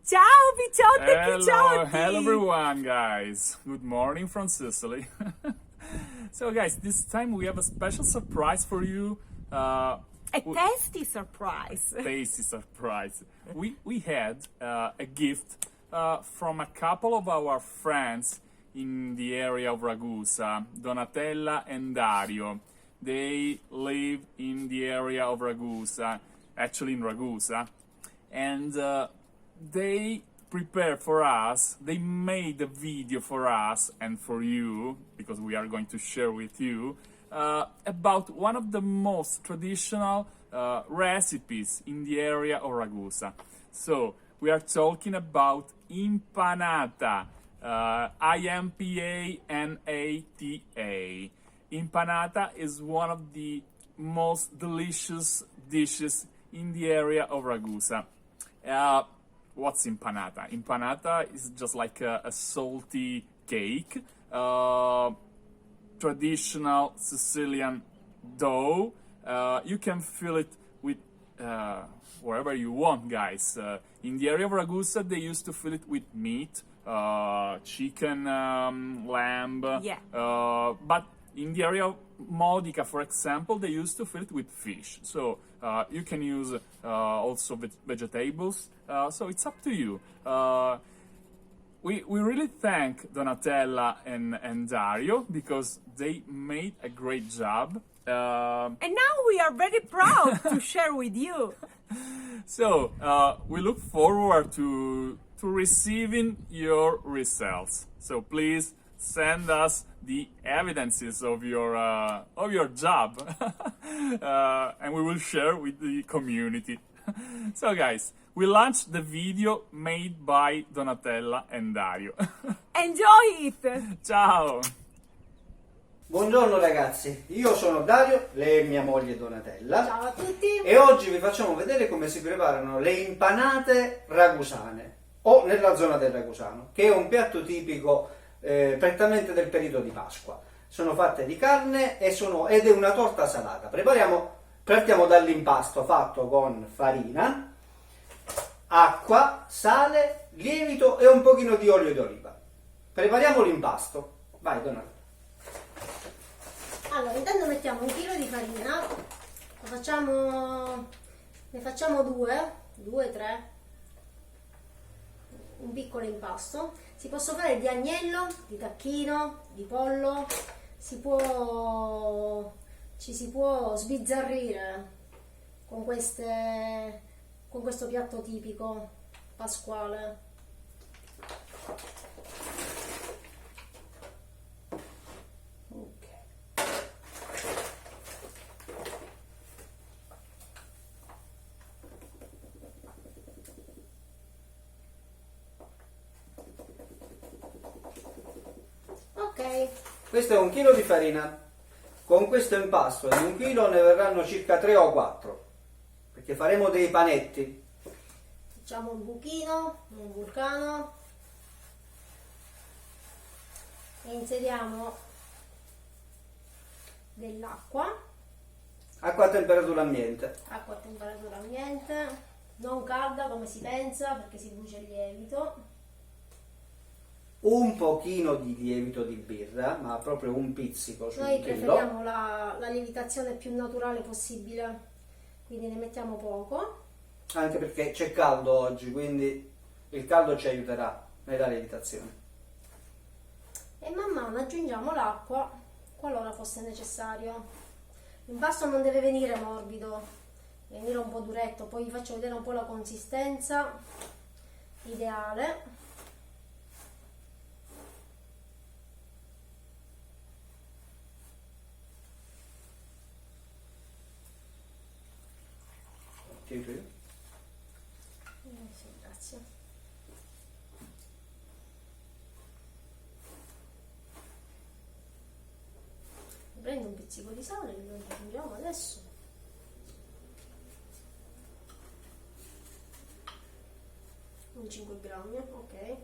Ciao Picciotti e Hello, Picciotti! hello everyone, guys. Good morning from Sicily. So, guys, this time we have a special surprise for you. A tasty surprise! Tasty surprise. We had a gift from a couple of our friends in the area of Ragusa, Donatella and Dario. They live in the area of Ragusa, actually in Ragusa, and they prepared for us, they made a video for us and for you, because we are going to share with you, about one of the most traditional recipes in the area of Ragusa. So, we are talking about Impanata, I-M-P-A-N-A-T-A. Impanata is one of the most delicious dishes in the area of Ragusa. What's impanata? Impanata is just like a salty cake, traditional Sicilian dough. You can fill it with wherever you want, guys. In the area of Ragusa, they used to fill it with meat, chicken, lamb. Yeah. But in the area of Modica, for example, they used to fill it with fish. So you can use also vegetables. So it's up to you. We really thank Donatella and Dario because they made a great job. And now we are very proud to share with you. So we look forward to receiving your results. So please send us the evidences of your job, and we will share with the community. So, guys, we launched the video made by Donatella and Dario. Enjoy it! Ciao! Buongiorno ragazzi, io sono Dario, lei è mia moglie Donatella. Ciao a tutti! E oggi vi facciamo vedere come si preparano le impanate ragusane o nella zona del Ragusano, che è un piatto tipico prettamente del periodo di Pasqua. Sono fatte di carne ed è una torta salata. Partiamo dall'impasto fatto con farina, acqua, sale, lievito e un pochino di olio d'oliva. Prepariamo l'impasto. Vai Donatella. Allora, intanto mettiamo un chilo di farina, ne facciamo due, tre, un piccolo impasto. Si possono fare di agnello, di tacchino, di pollo, ci si può sbizzarrire con questo piatto tipico pasquale. Ok. Questo è un chilo di farina. Con questo impasto di un chilo ne verranno circa 3 o 4, perché faremo dei panetti. Facciamo un buchino, un vulcano e inseriamo dell'acqua. Acqua a temperatura ambiente. Acqua a temperatura ambiente, non calda come si pensa perché si brucia il lievito. Un pochino di lievito di birra, ma proprio un pizzico su Noi un chilo. preferiamo la lievitazione più naturale possibile, quindi ne mettiamo poco. Anche perché c'è caldo oggi, quindi il caldo ci aiuterà nella lievitazione. E man mano aggiungiamo l'acqua qualora fosse necessario. L'impasto non deve venire morbido, deve venire un po' duretto, poi vi faccio vedere un po' la consistenza ideale. Sì. Sì, grazie. Prendo un pizzico di sale, lo aggiungiamo adesso. Un 5 grammi, ok.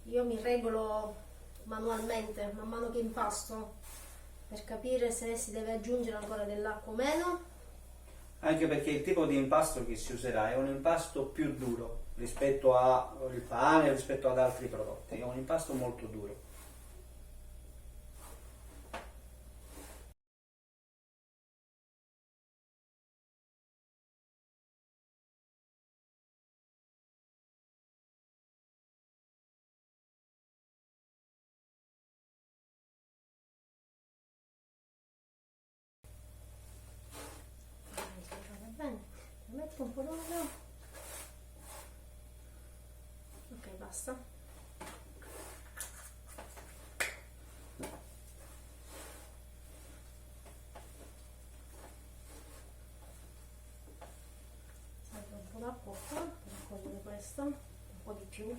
io mi regolo manualmente man mano che impasto per capire se si deve aggiungere ancora dell'acqua o meno. Anche perché il tipo di impasto che si userà è un impasto più duro rispetto al pane, rispetto ad altri prodotti, è un impasto molto duro. Bene, metto un po' d'olio. Ok, basta. Serve un po' d'acqua qua per raccogliere questo, un po' di più.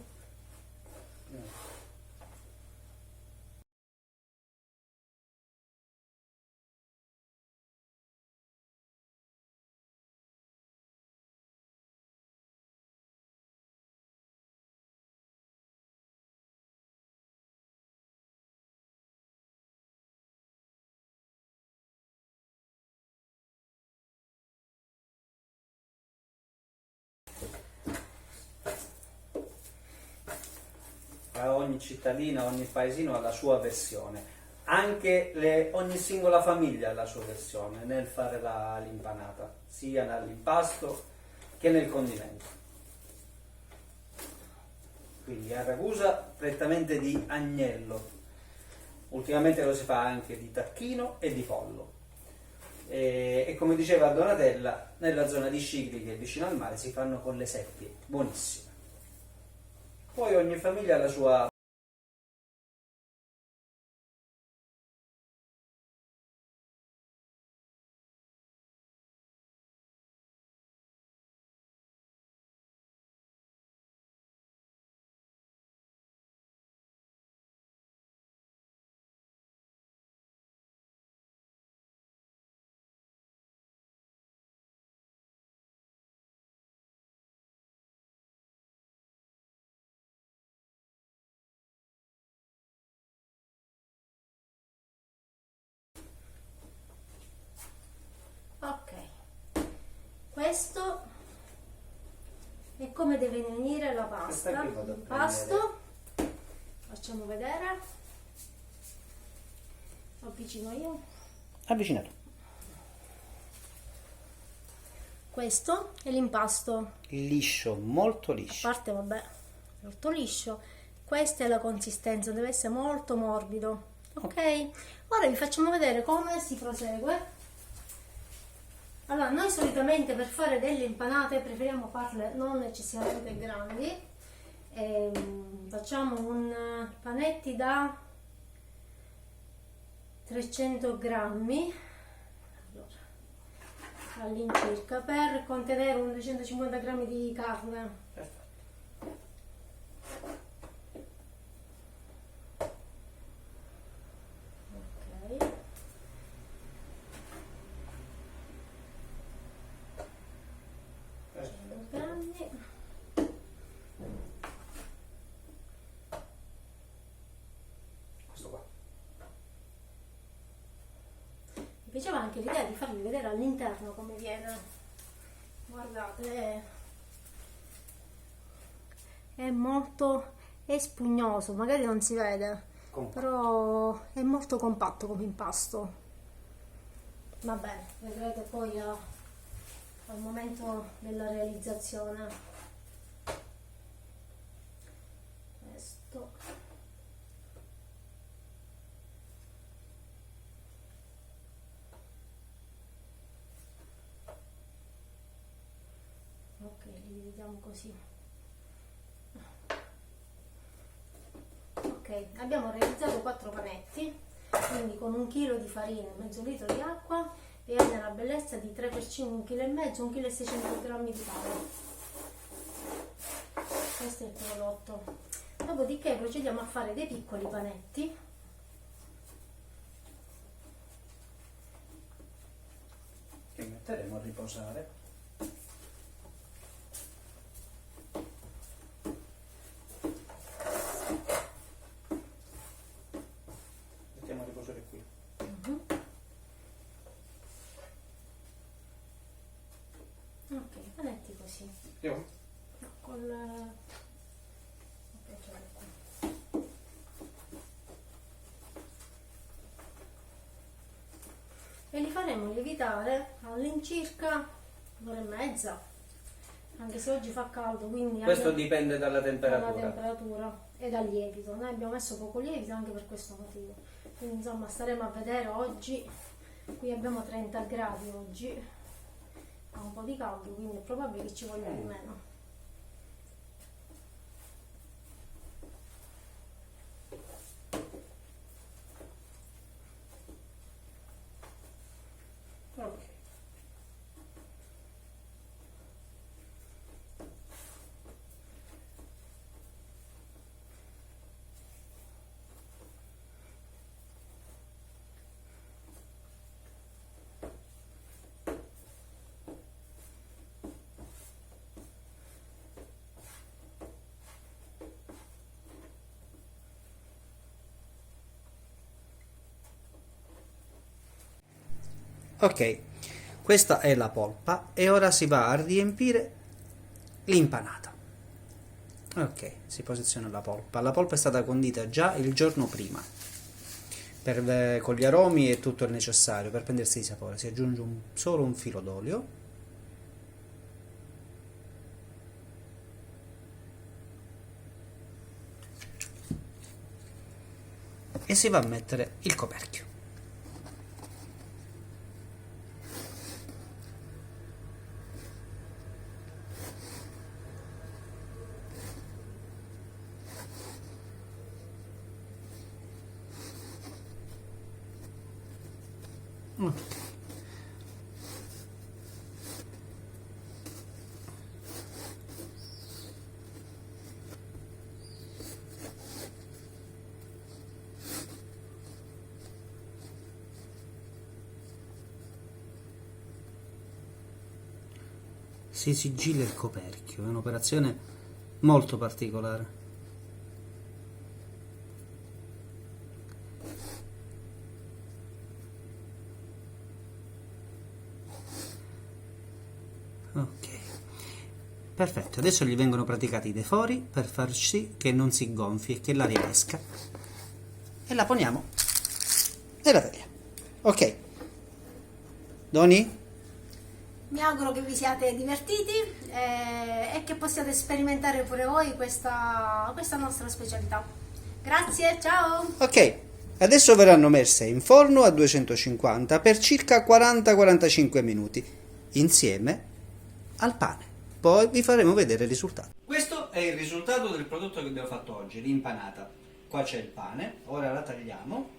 Ogni cittadina, ogni paesino ha la sua versione, anche ogni singola famiglia ha la sua versione nel fare l'impanata, sia nell'impasto che nel condimento. Quindi a Ragusa prettamente di agnello, ultimamente lo si fa anche di tacchino e di pollo. E come diceva Donatella, nella zona di Scicli, che è vicino al mare, si fanno con le seppie, buonissime. Poi ogni famiglia ha la sua. Ok, questo è come deve venire la pasta. Questa qui vado a L'impasto, facciamo vedere, lo avvicino io. Avvicinato. Questo è l'impasto, Liscio, molto a liscio. parte vabbè, molto liscio. Questa è la consistenza, deve essere molto morbido. Ok, ora vi facciamo vedere come si prosegue. Allora, noi solitamente per fare delle impanate preferiamo farle non eccessivamente grandi. Facciamo panetti da 300 grammi all'incirca per contenere un 250 grammi di carne. Ok. Grammi. Questo qua. Mi piaceva anche l'idea di farvi vedere all'interno come viene. Guardate, è molto spugnoso, magari non si vede, però è molto compatto come impasto. Va bene, vedrete poi al momento della realizzazione. Questo. Ok, li dividiamo così. Ok, abbiamo realizzato 4 panetti, quindi con 1 chilo di farina e mezzo litro di acqua e ha nella bellezza di 3 per 5, 1,5 kg, 1,6 kg grammi di pane. Questo è il prodotto. Dopodiché procediamo a fare dei piccoli panetti. Che metteremo a riposare. sì. Io? No, con... ok, ce l'ho qua. E li faremo lievitare all'incirca un'ora e mezza, anche se oggi fa caldo, quindi Questo anche dipende dalla temperatura. dalla temperatura e dal lievito. Noi abbiamo messo poco lievito anche per questo motivo, quindi insomma staremo a vedere oggi. Qui abbiamo 30 gradi oggi, fa un po' di caldo, quindi è probabile che ci voglia di meno. Ok. Ok, questa è la polpa e ora si va a riempire l'impanata. Ok, si posiziona la polpa. La polpa è stata condita già il giorno prima con gli aromi e tutto il necessario per prendersi di sapore. Si aggiunge solo un filo d'olio. E si va a mettere il coperchio. Si sigilla il coperchio, è un'operazione molto particolare. Ok, perfetto, adesso gli vengono praticati dei fori per far sì che non si gonfi e che l'aria esca. E la poniamo nella teglia. Ok, Doni? Mi auguro che vi siate divertiti e che possiate sperimentare pure voi questa nostra specialità. Grazie, ciao! Ok, adesso verranno messe in forno a 250 per circa 40-45 minuti, insieme al pane. Poi vi faremo vedere il risultato. Questo è il risultato del prodotto che abbiamo fatto oggi, l'impanata. Qua c'è il pane, ora la tagliamo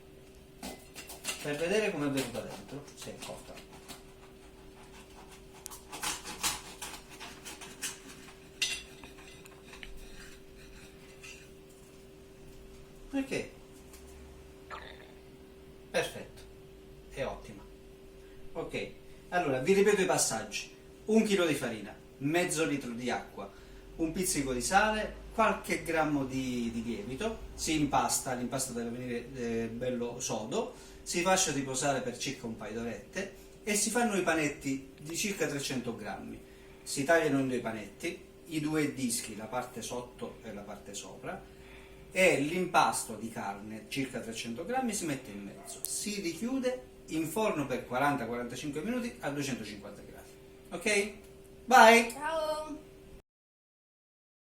per vedere come è venuta dentro, se è cotta. Ok, perfetto, è ottima. Ok, allora vi ripeto i passaggi: 1 chilo di farina, mezzo litro di acqua, un pizzico di sale, qualche grammo di lievito, si impasta, l'impasto deve venire bello sodo, si lascia riposare per circa un paio d'orette e si fanno i panetti di circa 300 grammi. Si tagliano in 2 panetti, i 2 dischi, la parte sotto e la parte sopra, e l'impasto di carne, circa 300 grammi, si mette in mezzo, si richiude in forno per 40-45 minuti a 250 gradi. Ok? Bye! Ciao!